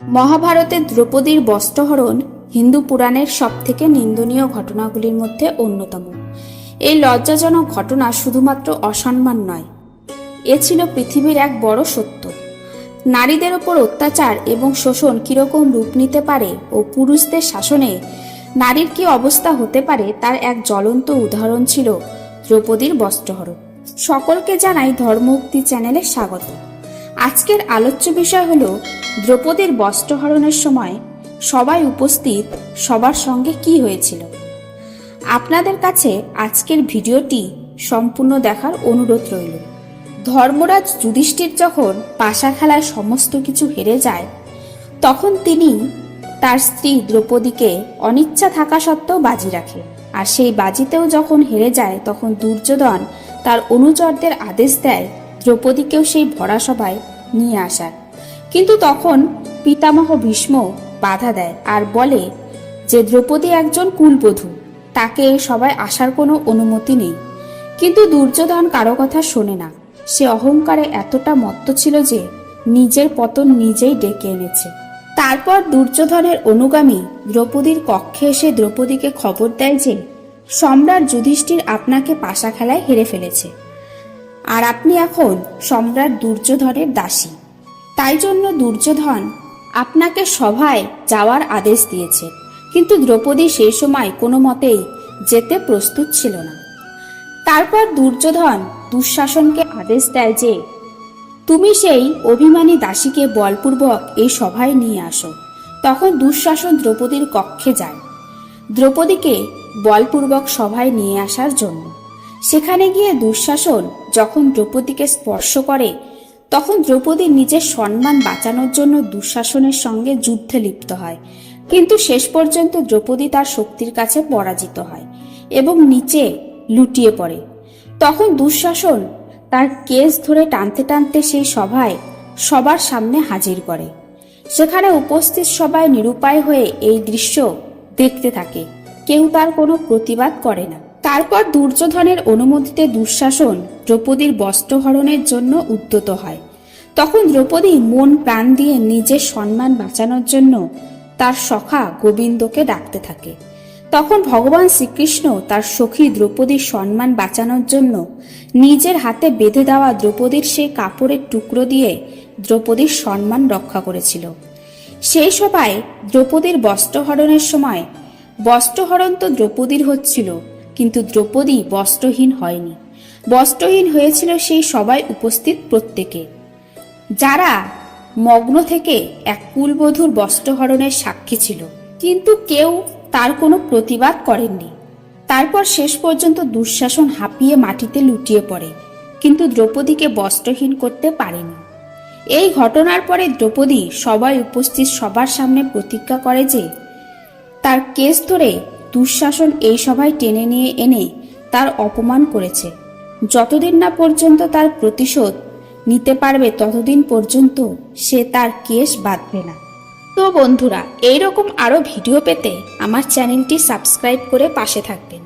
মহাভারতে দ্রৌপদীর বস্ত্রহরণ হিন্দু পুরাণের সবথেকে নিন্দনীয় ঘটনাগুলির মধ্যে অন্যতম। এই লজ্জাজনক ঘটনা শুধুমাত্র অসম্মান নয়, এ ছিল পৃথিবীর এক বড় সত্য। নারীদের ওপর অত্যাচার এবং শোষণ কিরকম রূপ নিতে পারে ও পুরুষদের শাসনে নারীর কি অবস্থা হতে পারে তার এক জ্বলন্ত উদাহরণ ছিল দ্রৌপদীর বস্ত্রহরণ। সকলকে জানাই ধর্মউক্তি চ্যানেলে স্বাগত। আজকের আলোচ্য বিষয় হলো দ্রৌপদীর বস্ত্রহরণের সময় সবাই উপস্থিত সবার সঙ্গে কি হয়েছিল। আপনাদের কাছে আজকের ভিডিওটি সম্পূর্ণ দেখার অনুরোধ রইল। ধর্মরাজ যুধিষ্ঠির যখন পাশা খেলায় সমস্ত কিছু হেরে যায়, তখন তিনি তার স্ত্রী দ্রৌপদীকে অনিচ্ছা থাকা সত্ত্বেও বাজি রাখে। আর সেই বাজিতেও যখন হেরে যায়, তখন দুর্যোধন তার অনুচরদের আদেশ দেয় দ্রৌপদীকেও সেই ভরা সভায় নিয়ে আসার। কিন্তু তখন পিতামহ ভীষ্ম বাধা দেয় আর বলে যে দ্রৌপদী একজন কুলবধূ, তাকে এই সভায় আসার কোনো অনুমতি নেই। কিন্তু দুর্যোধন কারো কথা শোনে না। সে অহংকারে এতটা মত্ত ছিল যে নিজের পতন নিজেই ডেকে এনেছে। তারপর দুর্যোধনের অনুগামী দ্রৌপদীর কক্ষে এসে দ্রৌপদীকে খবর দেয় যে সম্রাট যুধিষ্ঠির আপনাকে পাশা খেলায় হেরে ফেলেছে, আর আপনি এখন সম্রাট দুর্যোধনের দাসী। তাই জন্য দুর্যোধন আপনাকে সভায় যাওয়ার আদেশ দিয়েছে। কিন্তু দ্রৌপদী সেই সময় কোনো মতেই যেতে প্রস্তুত ছিল না। তারপর দুর্যোধন দুঃশাসনকে আদেশ দেয় যে তুমি সেই অভিমানী দাসীকে বলপূর্বক এই সভায় নিয়ে আসো। তখন দুঃশাসন দ্রৌপদীর কক্ষে যায় দ্রৌপদীকে বলপূর্বক সভায় নিয়ে আসার জন্য। সেখানে গিয়ে দুঃশাসন যখন দ্রৌপদীকে স্পর্শ করে, তখন দ্রৌপদী নিজের সম্মান বাঁচানোর জন্য দুঃশাসনের সঙ্গে যুদ্ধে লিপ্ত হয়। কিন্তু শেষ পর্যন্ত দ্রৌপদী তার শক্তির কাছে পরাজিত হয় এবং নিচে লুটিয়ে পড়ে। তখন দুঃশাসন তার কেস ধরে টানতে টানতে সেই সভায় সবার সামনে হাজির করে। সেখানে উপস্থিত সবাই নিরুপায় হয়ে এই দৃশ্য দেখতে থাকে। কেউ তার কোনো প্রতিবাদ করে না। তারপর দুর্যোধনের অনুমতিতে দুঃশাসন দ্রৌপদীর বস্ত্রহরণের জন্য উদ্যত হয়। তখন দ্রৌপদী মন প্রাণ দিয়ে নিজের সম্মান বাঁচানোর জন্য তার সখা গোবিন্দকে ডাকতে থাকে। তখন ভগবান শ্রীকৃষ্ণ তার সখী দ্রৌপদীর সম্মান বাঁচানোর জন্য নিজের হাতে বেঁধে দেওয়া দ্রৌপদীর সেই কাপড়ের টুকরো দিয়ে দ্রৌপদীর সম্মান রক্ষা করেছিল। সেই সভায় দ্রৌপদীর বস্ত্রহরণের সময় বস্ত্রহরণ তো দ্রৌপদীর হচ্ছিল, কিন্তু দ্রৌপদী বস্ত্রহীন হয়নি। বস্ত্রহীন হয়েছিল সেই সবাই উপস্থিত প্রত্যেকে, যারা মগ্ন থেকে এক কুলবধূর বস্ত্রহরণের সাক্ষী ছিল। কিন্তু কেউ তার কোনো প্রতিবাদ করেননি। তারপর শেষ পর্যন্ত দুঃশাসন হাঁপিয়ে মাটিতে লুটিয়ে পড়ে, কিন্তু দ্রৌপদীকে বস্ত্রহীন করতে পারেনি। এই ঘটনার পরে দ্রৌপদী সবাই উপস্থিত সবার সামনে প্রতিজ্ঞা করে যে তার কেস ধরে দুঃশাসন এই সভায় টেনে নিয়ে এনে তার অপমান করেছে। যতদিন না পর্যন্ত তার প্রতিশোধ নিতে পারবে, ততদিন পর্যন্ত সে তার কেস বাঁধবে না। তো বন্ধুরা, এইরকম আরও ভিডিও পেতে আমার চ্যানেলটি সাবস্ক্রাইব করে পাশে থাকবেন।